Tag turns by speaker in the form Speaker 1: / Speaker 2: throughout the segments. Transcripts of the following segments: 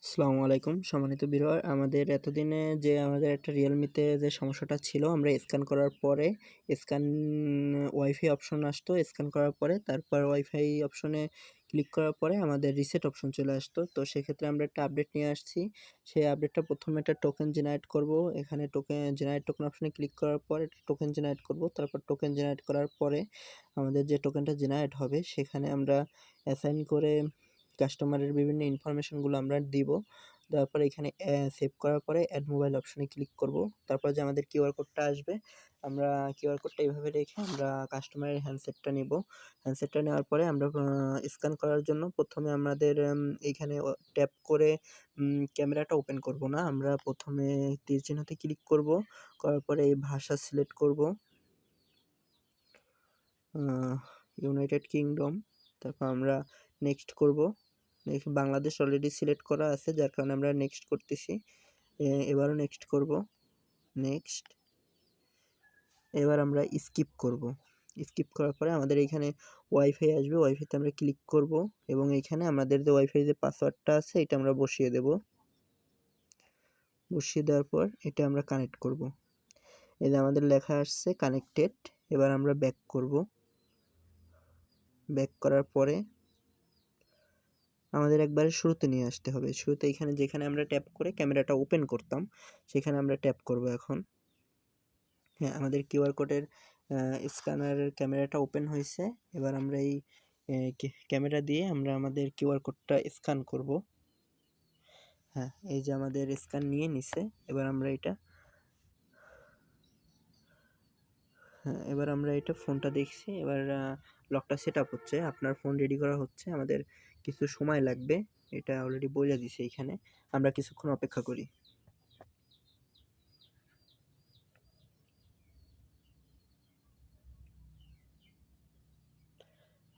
Speaker 1: আসসালামু আলাইকুম সম্মানিত ভিউয়ার। আমাদের এতদিনে আমাদের একটা রিয়েলমিতে যে সমস্যাটা ছিল, আমরা স্ক্যান করার পরে স্ক্যান ওয়াইফাই অপশন আসতো। স্ক্যান করার পরে তারপর ওয়াইফাই অপশনে ক্লিক করার পরে আমাদের রিসেট অপশন চলে আসতো। তো সেক্ষেত্রে আমরা একটা আপডেট নিয়ে আসছি। সেই আপডেটটা প্রথমে একটা টোকেন জেনারেট করব। এখানে জেনারেট টোকেন অপশনে ক্লিক করার পর একটা টোকেন জেনারেট করব। তারপর টোকেন জেনারেট করার পরে আমাদের যে টোকেনটা জেনারেট হবে সেখানে আমরা অ্যাসাইন করে কাস্টমারের বিভিন্ন ইনফরমেশনগুলো আমরা দিব। দেওয়ার পরে এখানে সেভ করার পরে এড মোবাইল অপশনে ক্লিক করব। তারপর যে আমাদের কিউআর কোডটা আসবে, আমরা কিউআর কোডটা এভাবে রেখে আমরা কাস্টমারের হ্যান্ডসেটটা নিব। হ্যান্ডসেটটা নেওয়ার পরে আমরা স্ক্যান করার জন্য প্রথমে আমাদের এইখানে ট্যাপ করে ক্যামেরাটা ওপেন করব না। আমরা প্রথমে তীর চিহ্নতে ক্লিক করব। করার পরে এই ভাষা সিলেক্ট করব, ইউনাইটেড কিংডম। তারপর আমরা নেক্সট করব। বাংলাদেশ অলরেডি সিলেক্ট করা আছে, যার কারণে আমরা নেক্সট করতেছি। এবারও নেক্সট করব, নেক্সট। এবার আমরা স্কিপ করব। স্কিপ করার পরে আমাদের এখানে ওয়াইফাই আসবে, ওয়াইফাইতে আমরা ক্লিক করব এবং এখানে আমাদের যে ওয়াইফাই যে পাসওয়ার্ডটা আছে এটা আমরা বসিয়ে দেব। বসিয়ে দেওয়ার পর এটা আমরা কানেক্ট করব। এই যে আমাদের লেখা আসছে কানেক্টেড। এবার আমরা ব্যাক করব। ব্যাক করার পরে আমাদের একবারে শুরুতে নিয়ে আসতে হবে। শুরুতে এখানে যেখানে আমরা ট্যাপ করে ক্যামেরাটা ওপেন করতাম সেখানে আমরা ট্যাপ করব এখন। হ্যাঁ, আমাদের কিউআর কোডের স্ক্যানারের ক্যামেরাটা ওপেন হয়েছে। এবার আমরা এই ক্যামেরা দিয়ে আমরা আমাদের কিউআর কোডটা স্ক্যান করব। হ্যাঁ, এই যে আমাদের স্ক্যান নিয়ে নিছে। এবার আমরা এটা ফোনটা দেখছি। এবার লকটা সেটআপ হচ্ছে। আপনার ফোন রেডি করা হচ্ছে। আমাদের কিছু সময় লাগবে। এটা অলরেডি বইলা দিছে এইখানে। আমরা কিছুক্ষণ অপেক্ষা করি।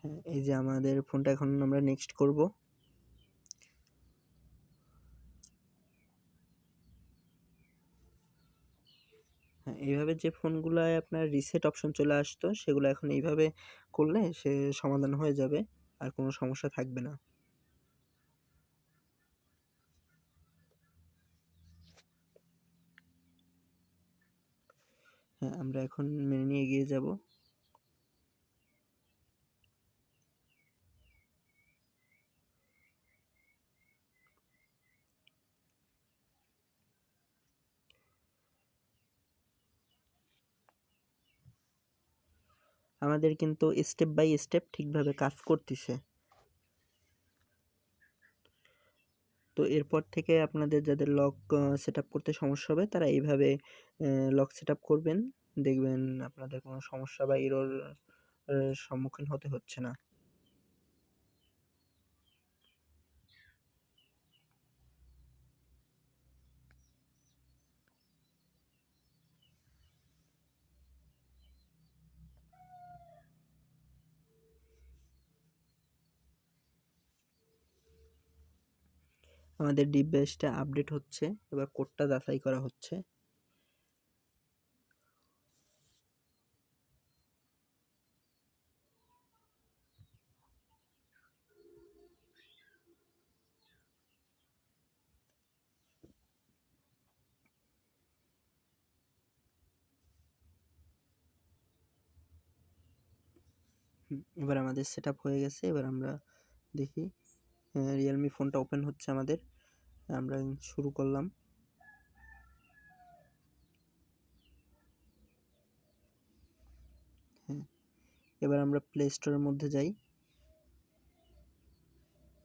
Speaker 1: হ্যাঁ, এই যে আমাদের ফোনটা এখন আমরা নেক্সট করব। হ্যাঁ, এইভাবে যে ফোনগুলায় আপনার রিসেট অপশন চলে আসতো সেগুলো এখন এইভাবে করলে সমাধান হয়ে যাবে। আর কোনো সমস্যা থাকবে না। হ্যাঁ, আমরা এখন মেনে নিয়ে এগিয়ে যাব। আমাদের কিন্তু স্টেপ বাই স্টেপ ঠিকভাবে কাজ করতেছে। তো এরপর থেকে আপনাদের যাদের লক সেটআপ করতে সমস্যা হবে তারা এইভাবে লক সেটআপ করবেন। দেখবেন আপনাদের কোনো সমস্যা বা এরর সম্মুখীন হতে হচ্ছে না। আমাদের ডিভাইসটা আপডেট হচ্ছে। এবার কোডটা যাচাই করা হচ্ছে। এবার আমাদের সেটআপ হয়ে গেছে। এবার আমরা দেখি রিয়েলমি ফোনটা ওপেন হচ্ছে আমাদের। আমরা শুরু করলাম। হ্যাঁ, এবার আমরা প্লে স্টোরের মধ্যে যাই।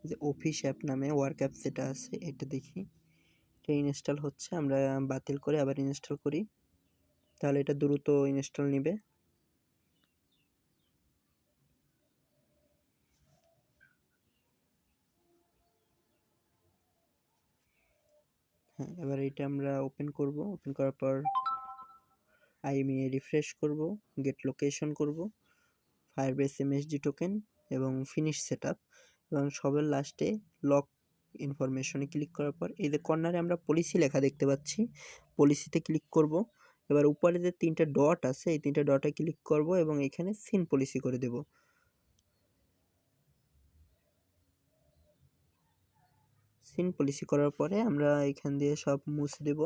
Speaker 1: যে অফিস অ্যাপ নামে ওয়ার্ক অ্যাপ যেটা আছে এটা দেখি। এটা ইনস্টল হচ্ছে। আমরা বাতিল করে আবার ইনস্টল করি, তাহলে এটা দ্রুত ইনস্টল নিবে। হ্যাঁ, এবার এটা আমরা ওপেন করব। ওপেন করার পর IMEI রিফ্রেশ করব, গেট লোকেশন করব, ফায়ারবেস এমএসডি টোকেন এবং ফিনিশ সেটআপ এবং সবার লাস্টে লক ইনফরমেশনে ক্লিক করার পর এই যে কর্নারে আমরা পলিসি লেখা দেখতে পাচ্ছি, পলিসিতে ক্লিক করব। এবার উপরে যে 3টা ডট আছে এই 3টা ডটে ক্লিক করব এবং এখানে সিন পলিসি করে দেব। পলিসি করার পরে আমরা এখান দিয়ে সব মুছে দেব।